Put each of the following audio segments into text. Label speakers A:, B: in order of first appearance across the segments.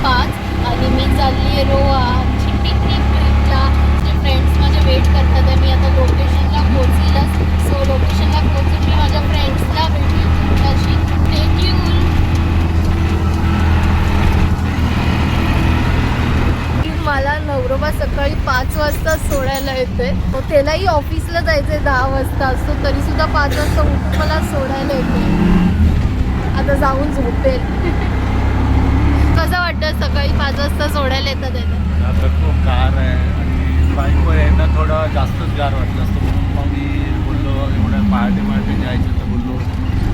A: 5 आणि मी चालली आहे रोहा आमची पिकनिक ट्रिपला. जे फ्रेंड्स माझे वेट करतात आहे. मी आता लोकेशनला पोहोचीलच. सो लोकेशनला पोहोचून मी माझ्या फ्रेंड्सला भेटेल तुमच्याशी. Stay tune. मला नवरोबा सकाळी 5 वाजता सोडायला येते. त्यालाही ऑफिसला जायचंय 10 वाजता असतो, तरी सुद्धा 5 वाजता उठून मला सोडायला येते. आता जाऊन झोपेल. कसं वाटतं सकाळी 5 वाजता सोडायला येतात त्याला?
B: आता खूप गार आहे आणि बाईकवर यायला थोडं जास्तच गार वाटलं असतं, म्हणून मग मी बोललो एवढ्या पहाटे जायचं तर बोललो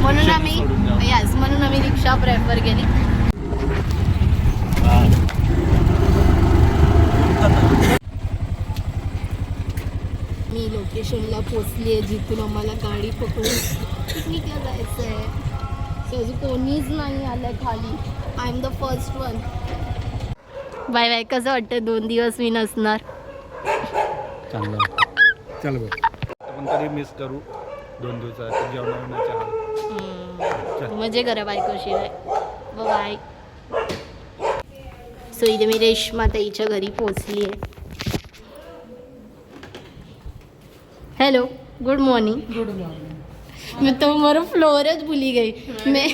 A: म्हणून आम्ही रिक्षा प्रेफर केली. मी लोकेशनला पोचली आहे जिथून आम्हाला गाडी पकडून पिकनिकला जायचं आहे. सो अजून कोणीच नाही आलं खाली. I am the first one. Bye bye. कसं वाटतं 2 दिवस मी नसणार?
B: चांगलं चल बघ आपण तरी मिस करू 2 दिवसात जेवणाच्या.
A: मजे करा बायकोशी. बाय. सो इथे मी रेश्मा ताईच्या घरी पोचली आहे. Hello, good morning.
C: Good morning.
A: मैं तो मेरा फ्लोरज भूली गई. मैं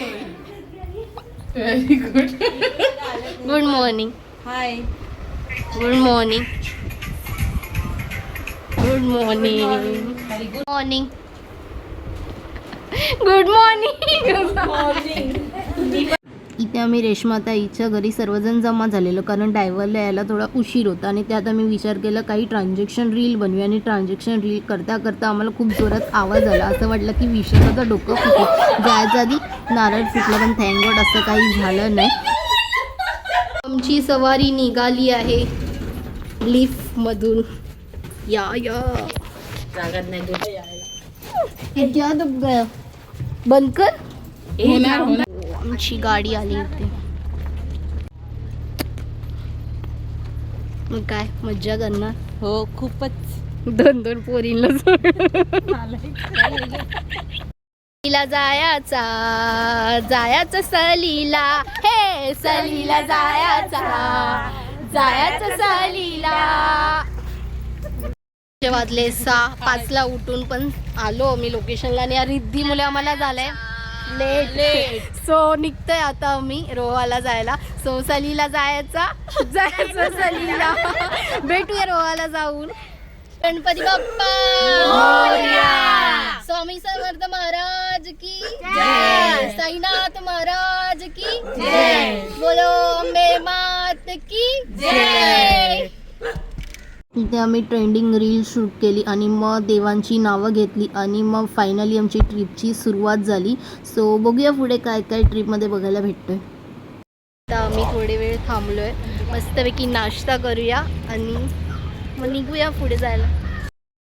C: very good.
A: Good morning.
C: Hi.
A: Good morning. Good morning. Morning. Good morning. इथे आम्ही रेश्माताईच्या घरी सर्वजण जमा झालेलो, कारण ड्रायव्हरला यायला थोडा उशीर होता आणि त्यात आम्ही विचार केला काही ट्रान्झॅक्शन रील बनवूया. आणि ट्रान्झॅक्शन रील करता करता आम्हाला खूप जोरात आवाज आला. असं वाटलं की विषयाचं डोकं फुटलं. जायच्या आधी नारळ फुटला, पण थँक गॉड असं काही झालं नाही. आमची सवारी निघाली आहे लिफ्टमधून. या
C: जागत नाही तुझ्या यायला.
A: क्या दब गया? बंद कर.
C: होणार.
A: आमची गाडी आली इथे. मग काय मज्जा करणार.
C: हो खूपच.
A: 2 पोरींना सलीला जायाचा सलीला. हे सलीला जायाचा सलीला. वाजले 6:05ला उठून पण आलो मी लोकेशनला. आणि या रिद्धी मुले आम्हाला झालंय लेट. सो निघतोय आता आम्ही रोहाला जायला. सो सलीला जायचं सलीला. भेटूया रोहाला जाऊन. गणपती बाप्पा मोरया. स्वामी समर्थ महाराज की जय. साईनाथ महाराज की जय. बोलो अंबे मात की जय. इथे आम्ही ट्रेंडिंग रील शूट केली आणि मग देवांची नावं घेतली आणि मग फायनली आमची ट्रिपची सुरुवात झाली. सो बघूया पुढे काय काय ट्रिपमध्ये बघायला भेटतोय. आता आम्ही थोडे वेळ थांबलोय, मस्तपैकी नाश्ता करूया आणि मग निघूया पुढे जायला.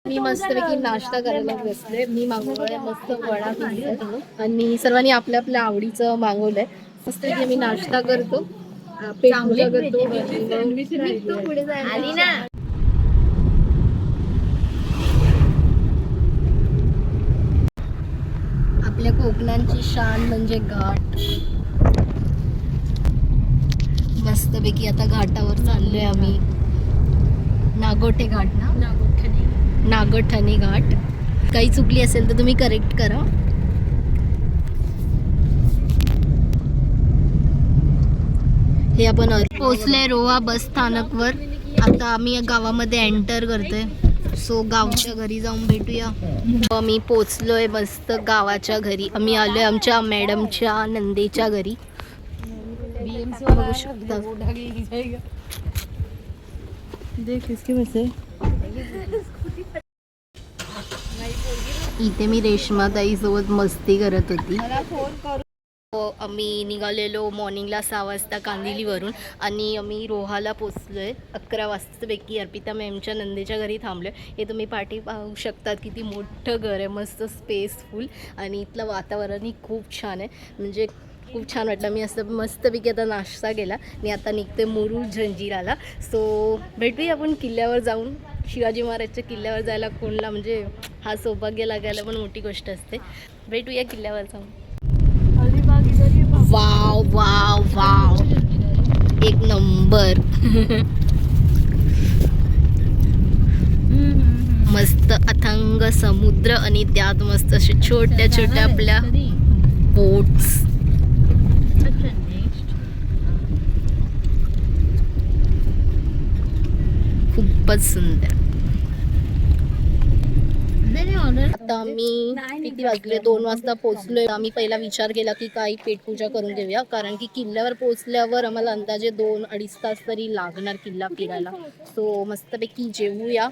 A: मी मस्तपैकी नाश्ता करायला बसले. मी मागवलंय मस्त वडा पिझ्झा आणि सर्वांनी आपल्या आपल्या आवडीचं मागवलंय. मस्तपैकी मी नाश्ता करतो, पेट पूजा करतो, निघतो पुढे जायला. आपल्या कोकणांची शान म्हणजे घाट. मस्तपैकी आता घाटावर चाललोय आम्ही. नागोठे घाट ना? नागोठणे घाट. काही चुकली असेल तर तुम्ही करेक्ट करा. हे आपण पोचलोय रोहा बस स्थानकवर. आता आम्ही या गावामध्ये एंटर करतोय. सो गावच्या घरी जाऊन भेटूया. आम्ही पोचलोय मस्त गावाच्या घरी. आम्ही आलोय आमच्या मॅडमच्या नंदेच्या घरी. बघू शकता. इथे मी रेश्माताई सोबत मस्ती करत होती. आम्ही निघालेलो मॉर्निंगला 6 वाजता कांदिवलीवरून आणि आम्ही रोहाला पोचलोय 11 वाजतापैकी. अर्पिता मॅमच्या नंदेच्या घरी थांबलोय. हे तुम्ही पाठी पाहू शकतात किती मोठं घर आहे, मस्त स्पेसफुल आणि इथलं वातावरणही खूप छान आहे. म्हणजे खूप छान वाटलं. मी असं मस्तपैकी आता नाश्ता केला आणि आता निघते मुरुड जंजिराला. सो भेटूया आपण किल्ल्यावर जाऊन. शिवाजी महाराजच्या किल्ल्यावर जायला कोणला म्हणजे हा सौभाग्य लागायला पण मोठी गोष्ट असते. भेटूया किल्ल्यावर जाऊन. Wow wow wow. एक नंबर. मस्त अथांग समुद्र आणि त्यात मस्त असे छोट्या छोट्या आपल्या बोट्स. खूपच सुंदर. आता आम्ही किती वाजले 2 वाजता पोहोचलोय. आम्ही पहिला विचार केला की काही पेटपूजा करून घेऊया, कारण की किल्ल्यावर पोहोचल्यावर आम्हाला अंदाजे 2-2.5 तास तरी लागणार किल्ला फिरायला. सो मस्तपैकी जेवूया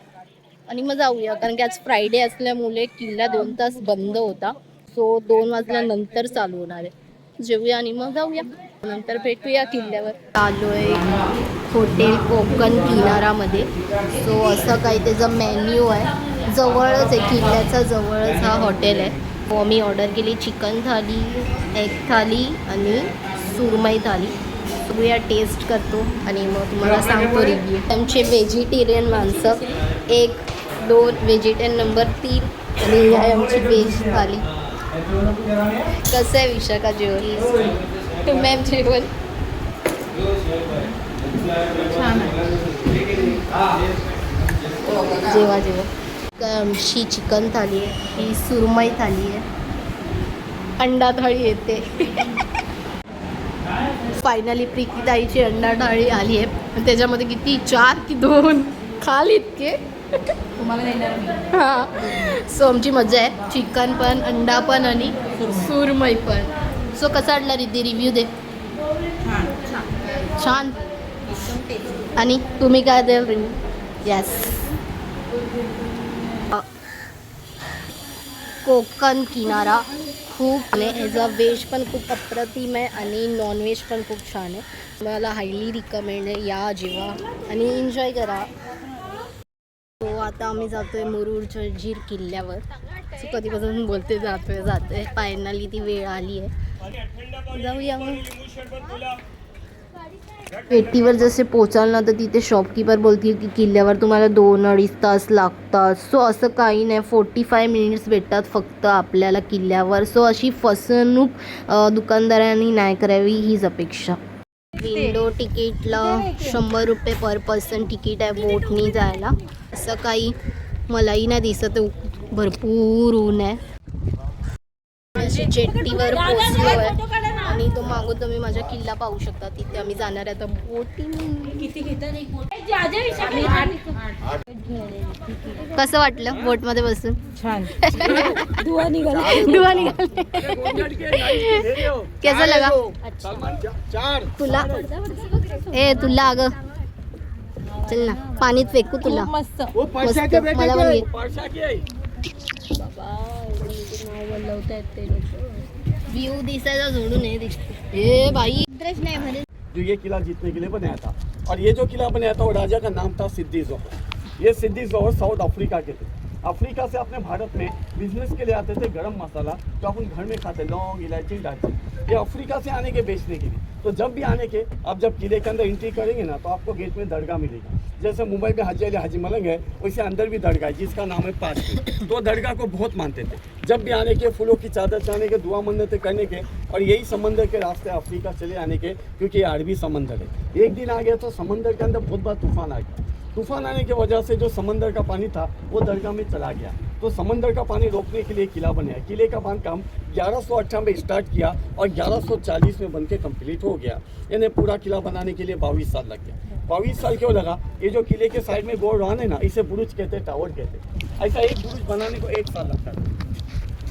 A: आणि मग जाऊया, कारण की आज फ्रायडे असल्यामुळे किल्ला 2 तास बंद होता. सो 2 वाजल्यानंतर चालू होणार आहे. जेवूया आणि मग जाऊया, नंतर भेटूया किल्ल्यावर. आलोय हॉटेल कोकण किनारामध्ये. सो असं काही त्याचा मेन्यू आहे. जवळच आहे, किल्ल्याचा जवळच हा हॉटेल आहे. मग मी ऑर्डर केली चिकन थाली, एग थाली आणि सुरमई थाली. बघूया, टेस्ट करतो आणि मग तुम्हाला सांगतो रिव्ह्यू. आमचे व्हेजिटेरियन माणसं 1, 2, व्हेजिटेरियन नंबर 3 आणि ही आहे आमची व्हेज थाली. कसं आहे विशाखा जेवण? मॅम जेवण जेवा जेवा. आमची चिकन थाली आहे, ही सुरमई थाली आहे, अंडा थाळी येते. फायनली प्रीतीताईची अंडा थाळी आली आहे. त्याच्यामध्ये किती 4 की 2 खाल इतके
C: तुम्हाला देणार मी.
A: हां. सो आमची मजा आहे, चिकन पण, अंडा पण आणि सुरमई पण. सो कसा वाटला रिद्धी? रिव्ह्यू दे. छान. आणि तुम्ही काय द्याल रिव्ह्यू? येस. कोकण किनारा खूप ॲज अ व्हेज पण खूप अप्रतिम आहे आणि नॉनव्हेज पण खूप छान आहे. मला हायली रिकमेंड आहे, या जेवा आणि एन्जॉय करा. तो आता आम्ही जातोय मुरुड जंजीर किल्ल्यावर. सो कधीपासून बोलते जातोय फायनली ती वेळ आली आहे. जाऊया मग. पेटीवर जसे पोचाल ना तर तिथे शॉपकीपर बोलतील की किल्ल्यावर तुम्हाला 2-2.5 तास लागतात. सो असं काही नाही, 45 मिनिट्स भेटतात फक्त आपल्याला किल्ल्यावर. सो अशी फसवणूक दुकानदारांनी नाही करावी हीच अपेक्षा. विंडो तिकीटला 100 रुपये पर पर्सन तिकीट आहे बोटनी जायला. असं काही मलाही नाही दिसत, भरपूर ऊन आहे. जेट्टीवर पोचलो आहे आणि तो मागून तुम्ही माझा किल्ला पाहू शकता. तिथे आम्ही जाणार आहे आता बोटिंग.
C: किती घेतात एक बोट?
A: कसं वाटलं बोटमध्ये बसून?
C: छान. धुवा निघाला.
A: धुवा निघाले. कैसा लगा तुला? तुला अगं चल ना, पाणीत फेकू तुला.
C: मस्त.
A: मस्त. मला पण घे. व्यू दिसायला जोडून आहे दिसते. ए भाई
D: जो ये किला जीतने के लिए बनाया था, और ये जो किला बनाया था वो राजा का नाम था सिद्दी जोहर. ये सिद्दी जोहर साउथ अफ्रीका के थे. अफ्रीका से अपने भारत में बिजनेस के लिए आते थे. गरम मसाला जो अपन घर में खाते, लौंग, इलायची, दालचीनी, ये अफ्रीका से आने के बेचने के लिए. तो जब भी आने के आप जब किले के अंदर एंट्री करेंगे ना तो आपको गेट में दरगाह मिलेगी. जैसे मुंबई में हाजी अली हाजी मलंग है, वैसे अंदर भी दरगाह है जिसका नाम है पास. तो दरगाह को बहुत मानते थे. जब भी आने के फूलों की चादर चढ़ाने के, दुआ मन्नतें करने के, और यही समंदर के रास्ते अफ्रीका चले आने के, क्योंकि ये अरबी समंदर है. एक दिन आ गया तो समंदर के अंदर बहुत बड़ा तूफान आ गया. तूफान आने की वजह से जो समंदर का पानी था वो दरगाह में चला गया. तो समंदर का पानी रोकने के लिए किला बनाया. किले का बांधकाम 1108 में स्टार्ट किया और 1140 में बनके कंप्लीट हो गया. यानी पूरा किला बनाने के लिए 22 साल लग गया. 22 साल क्यों लगा? ये जो किले के साइड में गोरवान है ना, इसे बुरुज कहते, टावर कहते. ऐसा एक बुरुज बनाने को 1 साल लगता है.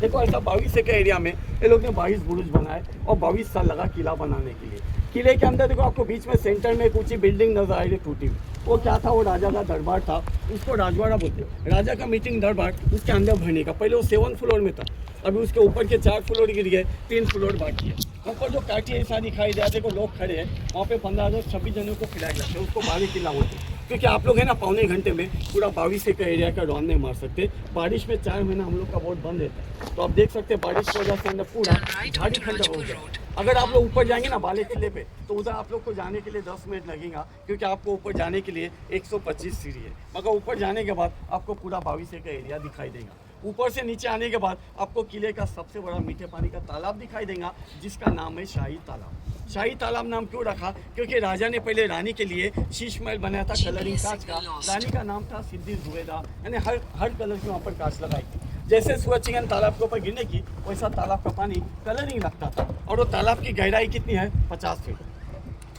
D: देखो ऐसा 22 एकड़ एरिया में ये लोग ने 22 बुरुज बनाए और 22 साल लगा किला बनाने के लिए. किले के अंदर देखो आपको बीच में सेंटर में एक ऊंची बिल्डिंग नजर आ रही है टूटी हुई. वो क्या था? वो राजा का दरबार था. उसको राजवाड़ा बोलते हैं. राजा का मीटिंग दरबार उसके अंदर भरने का. पहले वो 7 फ्लोर में था, अभी उसके ऊपर के 4 फ्लोर गिर गए, 3 फ्लोर बाकी है. ऊपर जो काठी ऐसा दिखाई दे देखो लोग खड़े हैं वहाँ पे 15-26 जनों को खिलाया जाता है. उसको बारी किला बोलते हैं. क्योंकि आप लोग है ना पौने घंटे में पूरा 22 एकड़ एरिया का राउंड नहीं मार सकते. बारिश में 4 महीना हम लोग का बोट बंद रहता है. तो आप देख सकते हैं बारिश की वजह से अंदर पूरा झाड़ी खंडर हो गया. अगर आप लोग ऊपर जाएंगे ना बाले किले पे तो उधर आप लोग को जाने के लिए 10 मिनट लगेगा, क्योंकि आपको ऊपर जाने के लिए 125 सीढ़ी है. मगर ऊपर जाने के बाद आपको पूरा 22 एकड़ एरिया दिखाई देगा. ऊपर से नीचे आने के बाद आपको किले का सबसे बड़ा मीठे पानी का तालाब दिखाई देगा जिसका नाम है शाही तालाब. शाही तालाब नाम क्यों रखा? क्योंकि राजा ने पहले रानी के लिए शीश महल बनाया था कलरिंग कांच का। रानी का नाम था सिद्धि जुबेदा, यानी हर कलर की वहाँ पर कांच लगाई थी। जैसे सूरज चिकन तालाब के ऊपर गिरने की, वैसा तालाब का पानी कलरिंग लगता था। और वो तालाब की गहराई कितनी है? 50 फीट।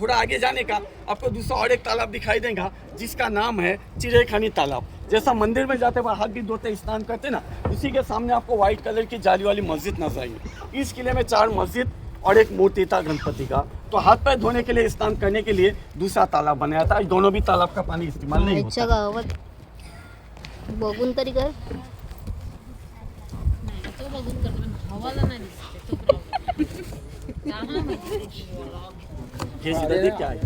D: थोड़ा आगे जाने का आपको दूसरा और एक तालाब दिखाई देगा जिसका नाम है चिड़ेखानी तालाब। जैसा मंदिर में जाते वहाँ हाथ भी धोते स्नान करते ना, उसी के सामने आपको व्हाइट कलर की जाली वाली मस्जिद नजर आएगी। इस किले में 4 मस्जिद और एक मूर्ति था गणपति का। तो हाथ पैर धोने के लिए, स्नान करने के लिए दूसरा तालाब बनाया था। दोनों भी तालाब का पानी इस्तेमाल नहीं
A: आईच्या
D: होता।
A: गावात बघून तरी कर.
C: तो बघून करतो पण हवाला नाही दिसते तो
D: ये सीधा देख क्या है,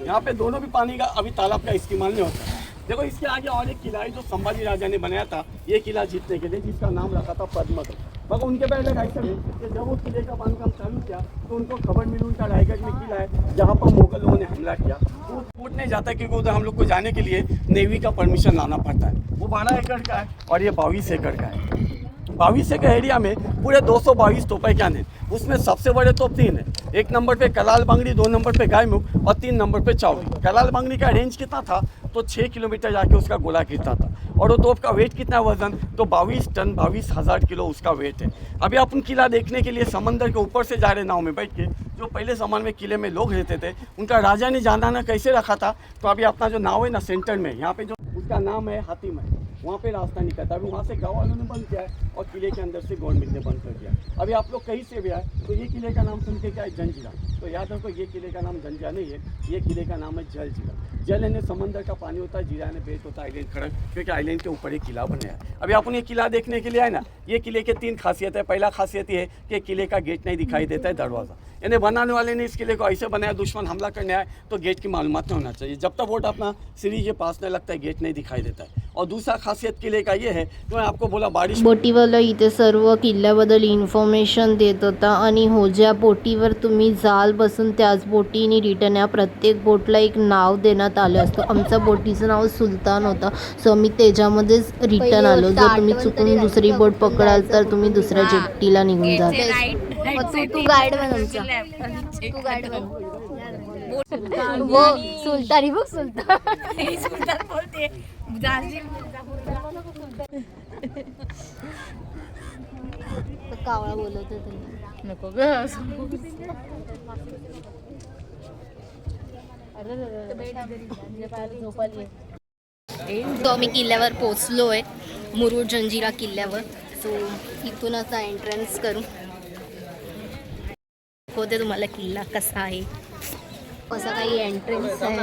D: यहाँ पे दोनों भी पानी का अभी तालाब का इस्तेमाल नहीं होता। देखो इसके आगे और एक किला है जो संभाजी राजा ने बनाया था ये किला जीतने के लिए, जिसका नाम रखा था पद्मत। मगर उनके पहले ऐसा है कि जब वो किले का बांधकाम चालू किया तो उनको खबर मिली उनका रायगढ़ में किला है जहाँ पर मुगल लोगों ने हमला किया। तो फूट नहीं जाता क्योंकि उधर हम लोग को जाने के लिए नेवी का परमिशन लाना पड़ता है। वो 12 एकड़ का है और ये 22 एकड़ का है। 22 एकड़ एरिया में पूरे 222 तोपे क्या है। उसमें सबसे बड़े तोप 3 है। 1 नंबर पे कलाल बंगड़ी, 2 नंबर पे गायमुख और 3 नंबर पे चावड़ी। कलाल बंगड़ी का रेंज कितना था? तो 6 किलोमीटर जाके उसका गोला गिरता था। और वो तोप का वेट कितना वजन? तो 22 टन, 22,000 किलो उसका वेट है। अभी अपन किला देखने के लिए समंदर के ऊपर से जा रहे नाव में बैठ के। जो पहले ज़माने में किले में लोग रहते थे उनका राजा ने जाना कैसे रखा था। तो अभी अपना जो नाव है ना सेंटर में, यहाँ पे जो उसका नाम है हातिम है, वहाँ पे रास्ता निकलता है। अभी वहाँ से गाँव वालों ने बंद किया है और किले के अंदर से गवर्नमेंट ने बंद कर दिया। अभी आप लोग कहीं से भी आए तो ये किले का नाम सुन के क्या है? जंजीरा। तो याद रखो ये किले का नाम जंजीरा नहीं है, ये किले का नाम है जलजीरा। जल यानी समंदर का पानी होता है, जीरा यानी बेट होता है आइलैंड खड़क, क्योंकि आइलैंड के ऊपर एक किला बनाया है। अभी अपन ये किला देखने के लिए आए ना, ये किले के 3 खासियत है। पहला खासियत ये है कि किले का गेट नहीं दिखाई देता है, दरवाज़ा। यानी बनाने वाले ने इस किले को ऐसे बनाया, दुश्मन हमला करने आए तो गेट की मालूमात नहीं होना चाहिए। जब तक वोट अपना सीढ़ी के पास नहीं लगता है गेट नहीं दिखाई देता है। और दूसरा खासियत किले का ये है, तो मैं आपको बोला बारिश
A: बोटीवाला इथे सर्व किल्ल्याबद्दल इन्फॉर्मेशन देत होता आणि हो ज्या बोटीवर तुम्ही जाल बसून त्याच बोटीने रिटर्न या प्रत्येक बोटला एक नाव देण्यात आलं असतं. आमच्या बोटीचं नाव सुलतान होतं. सो आम्ही त्याच्यामध्येच रिटर्न आलो. जर तुम्ही चुकून दुसरी बोट पकडाल तर तुम्ही दुसऱ्या जेट्टीला निघून जाल. तू गाईड बन आमचा, तू गाईड बन. वो सुलतानी बघ, सुलतान
C: सुलतान बोलते
A: कावळा बोलवतो तुला.
C: नको ग
A: तो आम्ही किल्ल्यावर पोचलो आहे, मुरुड जंजिरा किल्ल्यावर. सो इथून असा एंट्रन्स करू होते तुम्हाला किल्ला कसा आहे, असा काही एंट्रन्स आहे.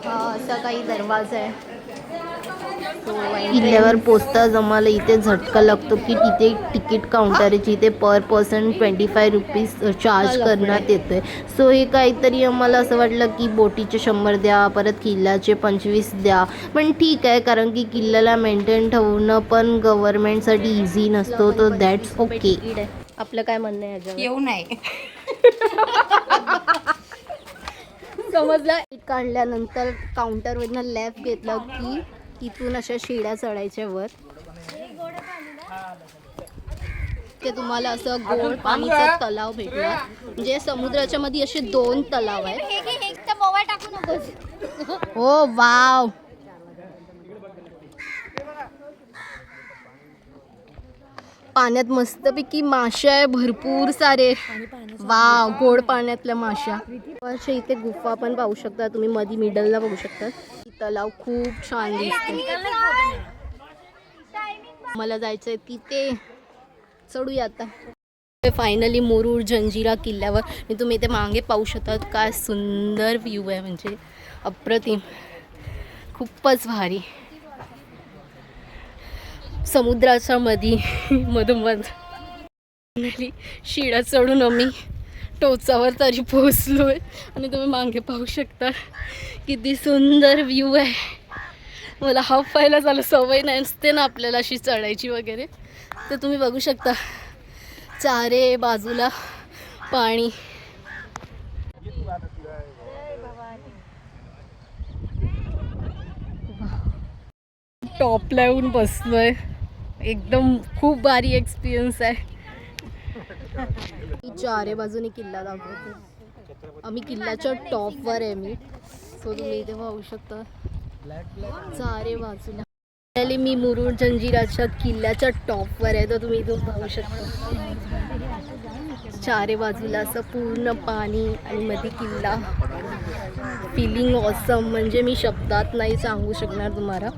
A: हा असा काही दरवाजा आहे. किल्ल्यावर पोचताच आम्हाला इथे झटका लागतो की तिथे तिकीट काउंटर आहे जिथे पर पर्सन 25 रुपीज चार्ज करण्यात येतोय. सो हे काहीतरी आम्हाला असं वाटलं की बोटीचे 100 द्या, परत किल्ल्याचे 25 द्या. पण ठीक आहे, कारण की किल्ल्याला मेंटेन ठेवणं पण गव्हर्नमेंटसाठी इझी नसतो. तर दॅट्स ओके. आपलं काय म्हणणं आहे याच्यावर?
C: येऊ नाही
A: समजलं. काढल्यानंतर काउंटरवरनं लेफ्ट घेतलं की तिथून अशा शिड्या चढायच्या वर. ते तुम्हाला असं गोड पाणीचा तलाव भेटला. म्हणजे समुद्राच्या मध्ये असे 2 तलाव आहेत. हो वाव, पाण्यात मस्तपैकी माशा आहे भरपूर सारे. वाव, गोड पाण्यातल्या माशा. अशा इथे गुफा पण पाहू शकता तुम्ही, मध्ये मिडलला बघू शकता. तलाव खूप छान दिसते. मला जायचंय तिथे, चढूया आता. फायनली मुरुड जंजिरा किल्ल्यावर. मी तुम्ही इथे मागे पाहू शकता काय सुंदर व्ह्यू आहे, म्हणजे अप्रतिम, खूपच भारी. समुद्राच्या मधोमध शिडा चढून आम्ही टोचावर तरी पोहोचलोय. आणि तुम्ही मागे पाहू शकता किती सुंदर व्ह्यू आहे. मला हाफ पाहायला झालं, सवय नसते ना आपल्याला अशी चढायची वगैरे. तर तुम्ही बघू शकता चारे बाजूला पाणी. टॉपला येऊन बसलोय. एकदम खूप भारी एक्सपिरियन्स आहे. चारे बाजूने किल्ला दाखवते. आम्ही किल्ल्याच्या टॉपवर आहे मी. सो तुम्ही इथे पाहू शकता चारे बाजूला. मी मुरुड जंजिराच्या किल्ल्याच्या टॉपवर आहे, तर तुम्ही इथून पाहू शकता चारे बाजूला असं पूर्ण पाणी आणि मध्ये किल्ला. फिलिंग ऑसम, म्हणजे मी शब्दात नाही सांगू शकणार तुम्हाला.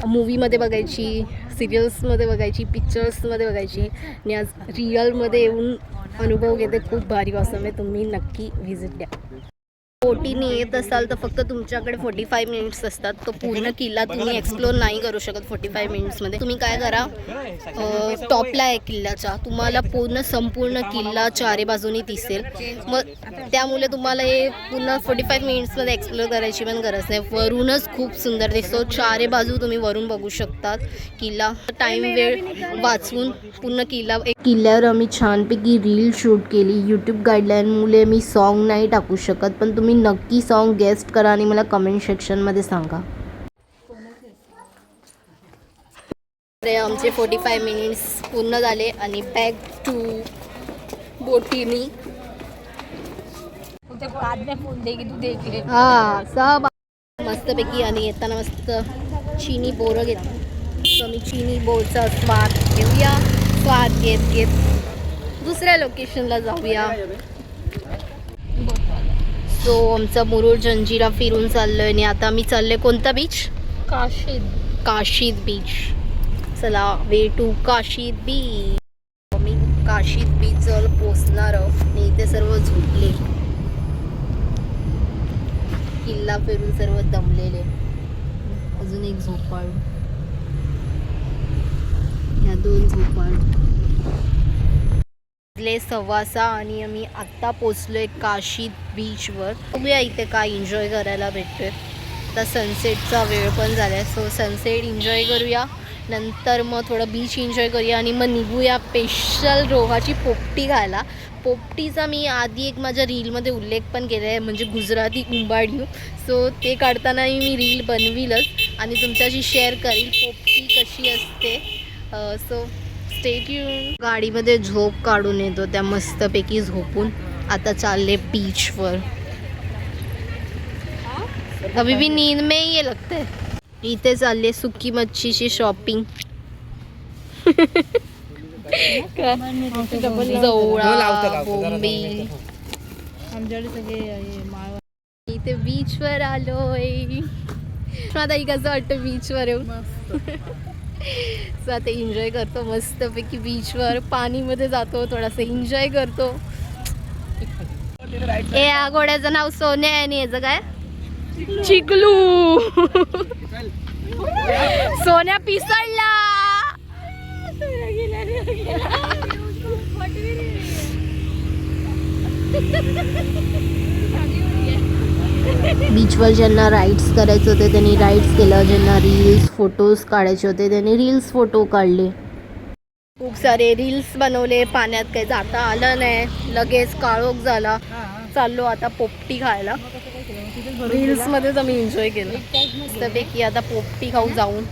A: मूवीमध्ये बघायची, सिरियल्समध्ये बघायची, पिक्चर्समध्ये बघायची आणि आज रिअलमध्ये येऊन अनुभव घेते. खूप भारी ऑसम आहे. तुम्ही नक्की व्हिजिट द्या. बोटीने येत असाल तर फक्त तुमच्याकडे 45 मिनिट्स असतात. तो पूर्ण किल्ला तुम्ही एक्सप्लोर नाही करू शकत 45 मिनिट्समध्ये. तुम्ही काय करा, टॉपला आहे किल्ल्याच्या, तुम्हाला संपूर्ण किल्ला चारी बाजूनी दिसेल. मग त्यामुळे तुम्हाला हे पूर्ण 45 मिनिट्समध्ये एक्सप्लोर करायची पण गरज नाही. वरूनच खूप सुंदर दिसतो. चारी बाजू तुम्ही वरून बघू शकतात किल्ला. टाईम वेळ वाचवून पूर्ण किल्ला. किल्ल्यावर आम्ही छानपैकी रील शूट केली. यूट्यूब गाईडलाईनमुळे मी सॉन्ग नाही टाकू शकत, पण तुम्ही नक्की सॉन्ग गेस्ट करा आणि मला कमेंट सेक्शनमध्ये सांगा. आमचे 45 मिनिट्स पूर्ण झाले आणि बॅक टू बोटीनी. हा सब मस्तपैकी. आणि येताना मस्त चिनी बोरं घेतली. तर मी चिनी बोरचा स्वाद घेऊया. स्वाद घेत घेत दुसऱ्या लोकेशनला जाऊया. सो आमचा मुरुड जंजिरा फिरून चाललोय आणि आता मी चाललोय कोणता बीच? काशीद बीच. चला, वे टू काशीद बीच. मी काशीद बीचवर पोचणार आहोत आणि इथे सर्व झोपले. किल्ला फिरून सर्व दमलेले. अजून एक झोपाळ, ह्या 2 झोपाळ. 6:15 आणि आम्ही आत्ता पोचलोय काशीद बीचवर. बघूया इथे काय एन्जॉय करायला भेटतोय. आता सनसेटचा वेळ पण झाला आहे, सो सनसेट एन्जॉय करूया. नंतर मग थोडं बीच एन्जॉय करूया आणि मग निघूया स्पेशल रोहाची पोपटी खायला. पोपटीचा मी आधी एक माझ्या रीलमध्ये उल्लेख पण केला आहे, म्हणजे गुजराती उंबाडियू. सो ते काढतानाही मी रील बनविलच आणि तुमच्याशी शेअर करील पोपटी कशी असते. So stay tune. गाडीमध्ये झोप काढून येतो, त्या मस्तपैकी झोपून आता चालले बीचवर. अभी भी नींद में ही ये लगता है. इथे चालले सुकी मच्छीची शॉपिंग. जवळा बोंबील. इथे बीचवर आलोय. आता कसं वाटतं बीचवर येऊन. सो आता एन्जॉय करतो मस्तपैकी बीचवर. पाणीमध्ये जातो, थोडासा एन्जॉय करतो. या घोड्याचं नाव सोन्या आहे आणि याचं काय? चिकलू. सोन्या पिसळला. बीचवर ज्यांना राईड्स करायचे होते त्यांनी राईड्स केलं. ज्यांना रील्स फोटोज काढायचे होते त्यांनी रील्स फोटो काढले. खूप सारे रील्स बनवले. पाण्यात काही जाता आलं नाही, लगेच काळोख झाला. चाललो आता पोपटी खायला. रील्समध्येच आम्ही एन्जॉय केलं मस्तपैकी. आता पोपटी खाऊ जाऊन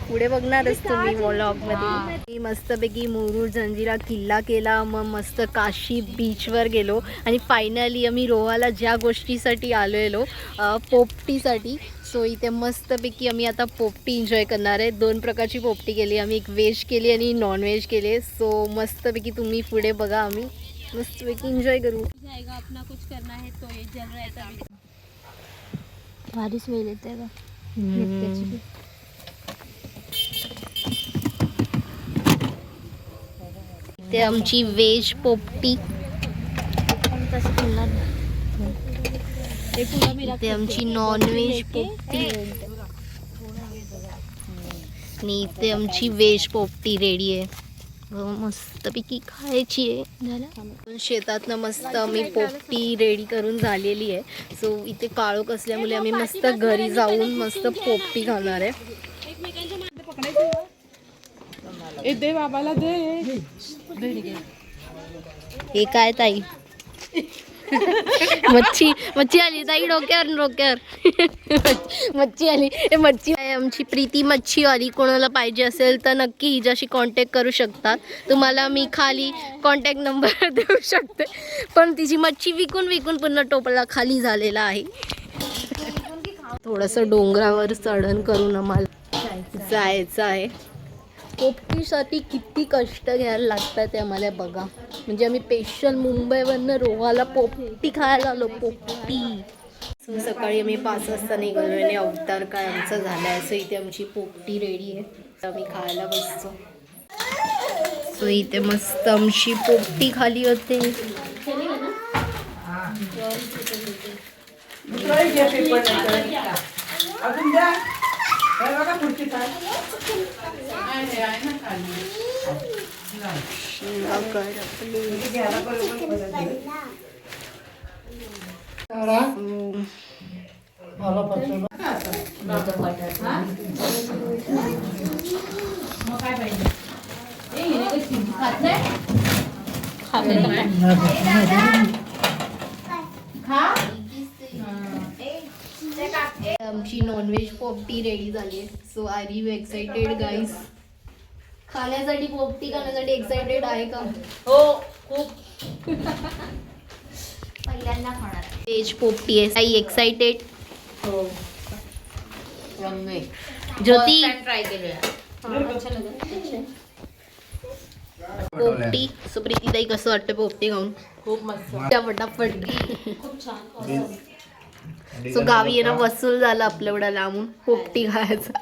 A: पुढे बघणारच तुम्ही व्लॉगमध्ये. मस्तपैकी मुरुड जंजिरा किल्ला केला, मग मस्त काशी बीचवर गेलो आणि फायनली आम्ही रोहाला ज्या गोष्टीसाठी आलेलो पोपटीसाठी. सो इथे मस्तपैकी आम्ही आता पोपटी एन्जॉय करणार आहे. 2 प्रकारची पोपटी केली आम्ही, एक व्हेज केली आणि नॉनव्हेज केले. सो मस्तपैकी तुम्ही पुढे बघा, आम्ही मस्तपैकी एन्जॉय करू.
C: अपना कुछ करना है तो ये जल रहा है.
A: भारी स्मेल येते का? ते आमची व्हेज पोपटी. ते आमची नॉनव्हेज पोपटी आणि इथे आमची व्हेज पोपटी रेडी आहे. मस्तपैकी खायची आहे. झालं. शेतातनं मस्त आम्ही पोपटी रेडी करून झालेली आहे. सो इथे काळोख असल्यामुळे आम्ही मस्त घरी जाऊन मस्त पोपटी खाणार आहे.
C: दे बाबाला दे.
A: हे काय ताई? मच्छी मच्छी आली ताई, डोक्यावर मच्छी आली. हे मच्छी आहे आमची प्रीती मच्छीवाली. कोणाला पाहिजे असेल तर नक्की हिच्याशी कॉन्टॅक्ट करू शकतात. तुम्हाला मी खाली कॉन्टॅक्ट नंबर देऊ शकते. पण तिची मच्छी विकून विकून पुन्हा टोपला खाली झालेला आहे. थोडंसं डोंगरावर चढण करून आम्हाला जायचं आहे. पोपटीसाठी किती कष्ट घ्यायला लागतात ते आम्हाला बघा. म्हणजे आम्ही स्पेशल मुंबईवरनं रोहाला पोपटी खायला आलो. पोपटी. सकाळी आम्ही 5 वाजता निघालो आणि अवतार काय आमचा झाला आहे. सो इथे आमची पोपटी रेडी आहे. आम्ही खायला बसतो. सो इथे मस्त आमची पोपटी खाली होते. आमची नॉनव्हेज पोपटी रेडी झाली आहे. So are you excited guys? खाण्यासाठी पोपटी खाण्यासाठी एक्साइटेड आहे का?
C: हो खूप.
A: पहिल्यांदा खाणार व्हेज पोपटी आहे. आई एक्साइटेड?
C: हो.
A: ज्योती
C: ट्राय केलेला.
A: पोपटी. सो प्रीतीताई कसं वाटतं पोपटी खाऊन?
C: खूप मस्त.
A: फटाफट.
C: खूप छान.
A: सो गावी येणं वसूल झालं आपलं एवढं लांबून पोपटी खायचा.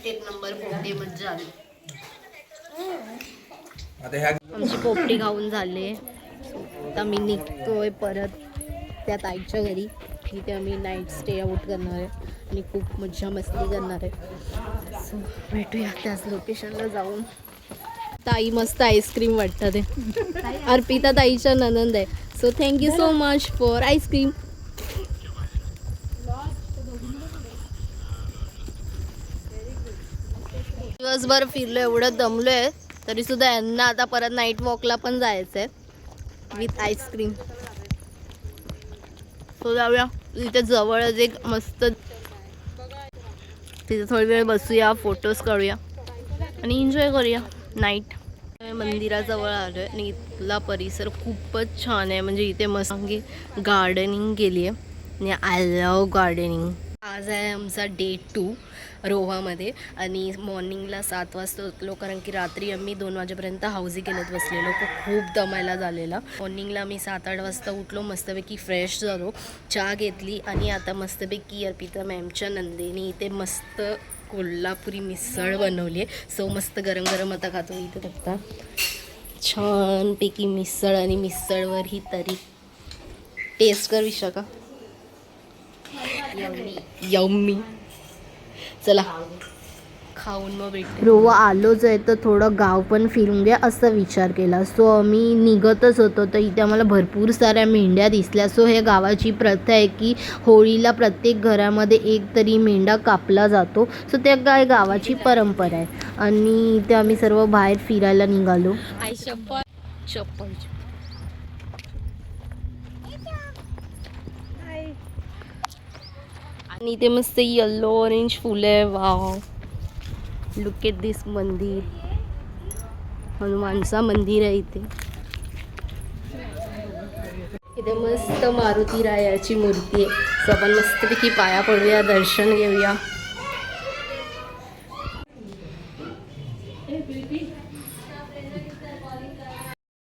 A: एक नंबर पोपटी मज्जा आली. आमची पोपटी खाऊन झाली. आता मी निघतोय परत त्या ताईच्या घरी. तिथे आम्ही नाईट स्टे आउट करणार आहे आणि खूप मज्जा मस्ती करणार आहे. सो भेटूया त्याच लोकेशनला जाऊन. ताई मस्त आईस्क्रीम वाटतं ते. अर्पिता ताईच्या ननंद आहे. So thank you so much for ice cream. दिवसभर फिरलो, एवढं दमलो आहे तरी सुद्धा यांना आता परत नाईट वॉकला पण जायचं आहे विथ आईस्क्रीम. सो जाऊया. इथे जवळच एक मस्त, तिथे थोडी वेळ बसूया, फोटोज काढूया आणि एन्जॉय करूया नाईट. मंदिराजवळ आलो आहे आणि इथला परिसर खूपच छान आहे. म्हणजे इथे मस्त गार्डनिंग केली आहे आणि आय लव गार्डनिंग. आज आहे आमचा डे 2 रोहामध्ये आणि मॉर्निंगला 7 वाजता उठलो कारण की रात्री आम्ही 2 वाजेपर्यंत हाऊसी केलेत बसलेलो. खूप दमायला झालेला. मॉर्निंगला आम्ही 7-8 वाजता उठलो, मस्तपैकी फ्रेश झालो, चहा घेतली आणि आता मस्तपैकी अर्पिता मॅमच्या नंदेने इथे मस्त कोल्हापुरी मिसळ बनवली आहे. सो मस्त गरम गरम आता खातो. इथे बघता छानपैकी मिसळ आणि मिसळवर ही तरी टेस्ट कर विशाखा. यम्मी. चला खाऊन मग भेटू. रोवा आलोच आहे तर थोडं गाव पण फिरून घ्या असा विचार केला. सो आम्ही निघतच होतो तर इथे आम्हाला भरपूर साऱ्या मेंढ्या दिसल्या. सो हे गावाची प्रथा आहे की होळीला प्रत्येक घरामध्ये एक तरी मेंढा कापला जातो. सो त्या काय गावाची परंपरा आहे आणि इथे आम्ही सर्व बाहेर फिरायला निघालो. चप्पल आणि इथे मस्त yellow orange Phule. Wow, look at this मंदिर. हनुमानचा मंदिर आहे इथे. इथे मस्त मारुती रायाची मूर्ती आहे. सो आपण मस्तपैकी पाया पडूया, दर्शन घेऊया.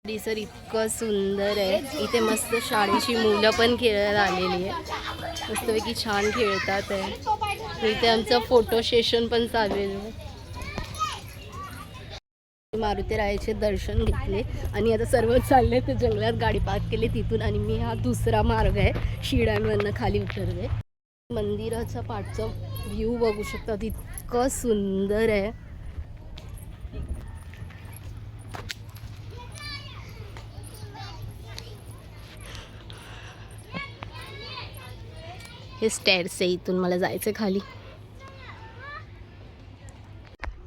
A: परिसर इतकं सुंदर आहे. इथे मस्त शाळेची मुलं पण खेळायला आलेली आहे. मस्तपैकी छान खेळतात आहे. इथे आमचं फोटो सेशन पण चालू आहे. मारुती रायाचे दर्शन घेतले आणि आता सर्व चालले ते जंगलात. गाडी पार्क केली तिथून आणि मी हा दुसरा मार्ग आहे शिडांवरनं खाली उतरले. मंदिराचा पाठचा व्ह्यू बघू शकतात. इतकं सुंदर आहे. हे स्टेअर्स आहे, इथून मला जायचं खाली.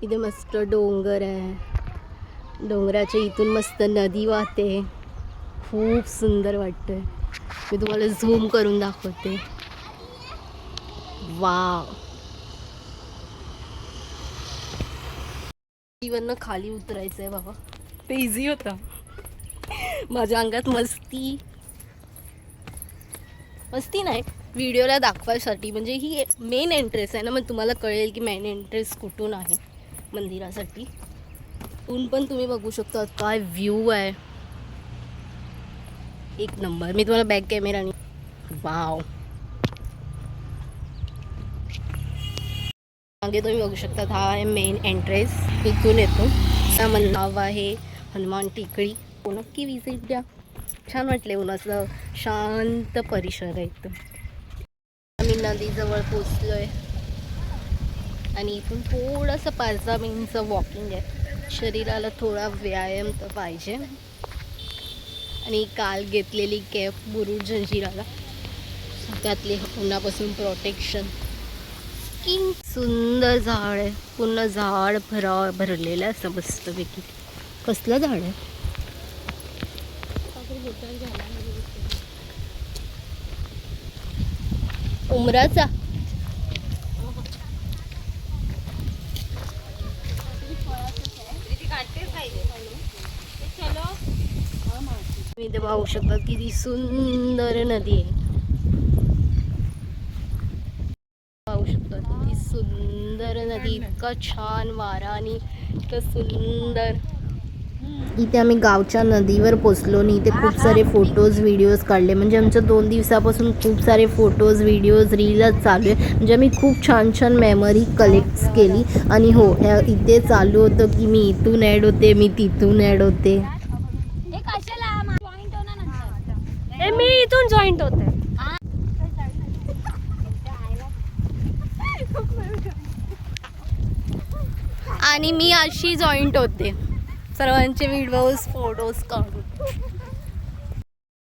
A: इथे मस्त डोंगर आहे, डोंगराच्या इथून मस्त नदी वाहते, खूप सुंदर वाटतंय. मी तुम्हाला झूम करून दाखवते. वाव. इवरनं खाली उतरायचंय बाबा, ते इझी होतं. माझ्या अंगात मस्ती नाही, व्हिडिओला दाखवायसाठी, म्हणजे ही मेन एंट्रेस आहे ना, मग तुम्हाला कळेल की मेन एंट्रेस कुठून आहे मंदिरासाठी. ऊन पण तुम्ही बघू शकता, काय व्ह्यू आहे, एक नंबर. मी तुम्हाला बॅक कॅमेराने, वाव. मागे तुम्ही बघू शकता, हा आहे मेन एंट्रेस, इथून येतो. नाव आहे हनुमान टेकडी. नक्की विजिट द्या, छान वाटले. उन्हाचं शांत परिसर आहे एकदम. आम्ही नदीजवळ पोचलोय आणि इथून थोडंसं 5-10 मिनिटचं वॉकिंग आहे. शरीराला थोडा व्यायाम तर पाहिजे. आणि काल घेतलेली कॅप मुरुड जंजिराला, त्यातले उन्हापासून प्रोटेक्शन. स्किन सुंदर झाड आहे, पूर्ण झाड भरलेलं आहे असं मस्तपैकी. कसलं झाड आहे? उमराचा. तुम्ही इथे पाहू शकता किती सुंदर नदी आहे. पाहू शकता किती सुंदर नदी, इतका छान वारा आणि इतकं सुंदर. इथे आम्ही गावच्या नदीवर पोचलो आणि इथे खूप सारे फोटोज व्हिडिओज काढले. म्हणजे आमच्या 2 दिवसापासून खूप सारे फोटोज व्हिडिओज रीलच चालू आहे. म्हणजे आम्ही खूप छान छान मेमरी कलेक्ट केली. आणि हो, ह्या इथे चालू होतं की मी इथून ॲड होते, मी तिथून ॲड होते.
E: मी इथून जॉईंट होते.
A: आणि मी अशी जॉईंट होते, सर्वांचे व्हिडिओज फोटोज काढून.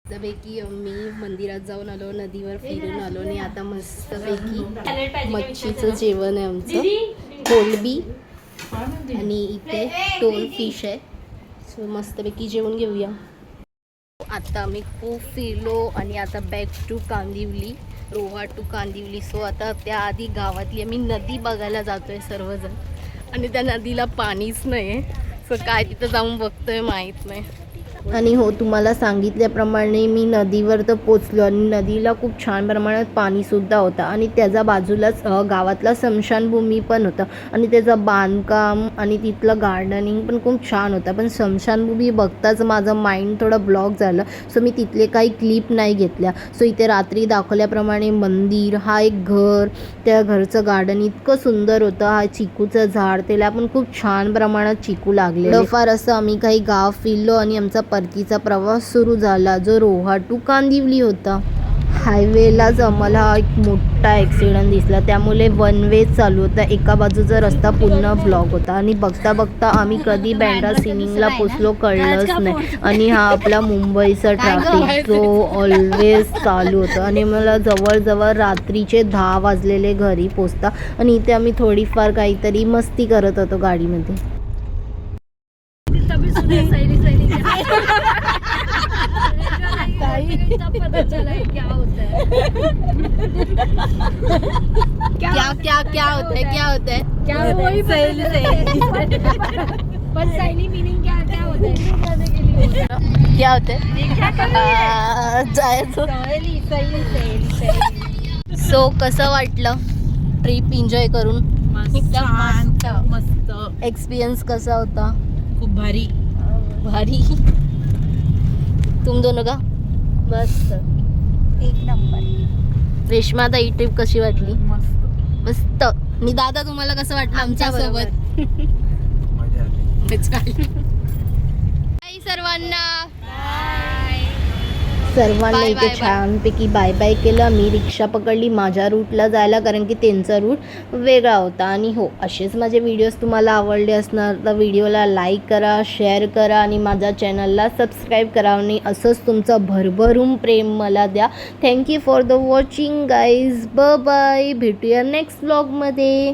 A: मस्तपैकी मी मंदिरात जाऊन आलो, नदीवर फिरून आलो आणि आता मस्तपैकी मच्छीचं जेवण आहे आमचं, कोलबी आणि इथे टोल फिश आहे. सो मस्तपैकी जेवण घेऊया. आता आम्ही खूप फिरलो आणि आता back to Kandivali, Roha to Kandivali. So आता त्याआधी गावातली आम्ही नदी बघायला जातोय सर्वजण, आणि त्या नदीला पाणीच नाही आहे. सो काय तिथं जाऊन बघतोय माहीत नाही. आणि हो, तुम्हाला सांगितल्याप्रमाणे मी नदीवर तर पोचलो आणि नदीला खूप छान प्रमाणात पाणीसुद्धा होतं. आणि त्याच्या बाजूलाच गावातला स्मशानभूमी पण होतं आणि त्याचं बांधकाम आणि तिथलं गार्डनिंग पण खूप छान होतं. पण स्मशानभूमी बघताच माझं माइंड थोडं ब्लॉक झालं. सो मी तिथले काही क्लिप नाही घेतल्या. सो इथे रात्री दाखवल्याप्रमाणे मंदिर, हा एक घर, त्या घरचं गार्डन इतकं सुंदर होतं. हा चिकूचं झाड, त्याला पण खूप छान प्रमाणात चिकू लागले. फार असं आम्ही काही गाव फिरलो आणि आमचा परतीचा प्रवास सुरू झाला, जो रोहा टू कांदिवली होता. हायवेलाच आम्हाला एक मोठा ॲक्सिडेंट दिसला, त्यामुळे 1 वे चालू होता. एका बाजूचा रस्ता पूर्ण ब्लॉक होता आणि बघता बघता आम्ही कधी बँड्रा सिनिंगला पोचलो कळलंच नाही. आणि हा आपला मुंबईचा ट्रॅफिक जो ऑलवेज चालू होता. आणि मला जवळजवळ रात्रीचे 10 वाजलेले घरी पोचता. आणि इथे आम्ही थोडीफार काहीतरी मस्ती करत होतो गाडीमध्ये. क्या होता है
E: पण सैली मीनिंग क्या होता है
A: जायचं. सो कसं वाटलं ट्रिप एन्जॉय करून?
C: मस्त,
A: एक्सपिरियन्स कसा होता?
C: खूप भारी.
A: तुम दोनों का?
E: मस्त, एक नंबर.
A: रेश्मा ताई ट्रिप कशी वाटली? मस्त. मी दादा, तुम्हाला कसं वाटलं आमच्या सोबत?
B: मजा आली.
A: हाय सर्वांना. सर्वांना
E: Bye,
A: इथे
E: bye,
A: छानपैकी बाय बाय केलं. मी रिक्षा पकडली माझ्या रूटला जायला, कारण की त्यांचा रूट वेगळा होता. आणि हो, असेच माझे व्हिडिओज तुम्हाला आवडले असणार तर व्हिडिओला लाईक करा, शेअर करा आणि माझ्या चॅनलला सबस्क्राईब करा. आणि असंच तुमचं भरभरून प्रेम मला द्या. Thank you for the watching guys. Bye bye. भेटूया नेक्स्ट ब्लॉगमध्ये.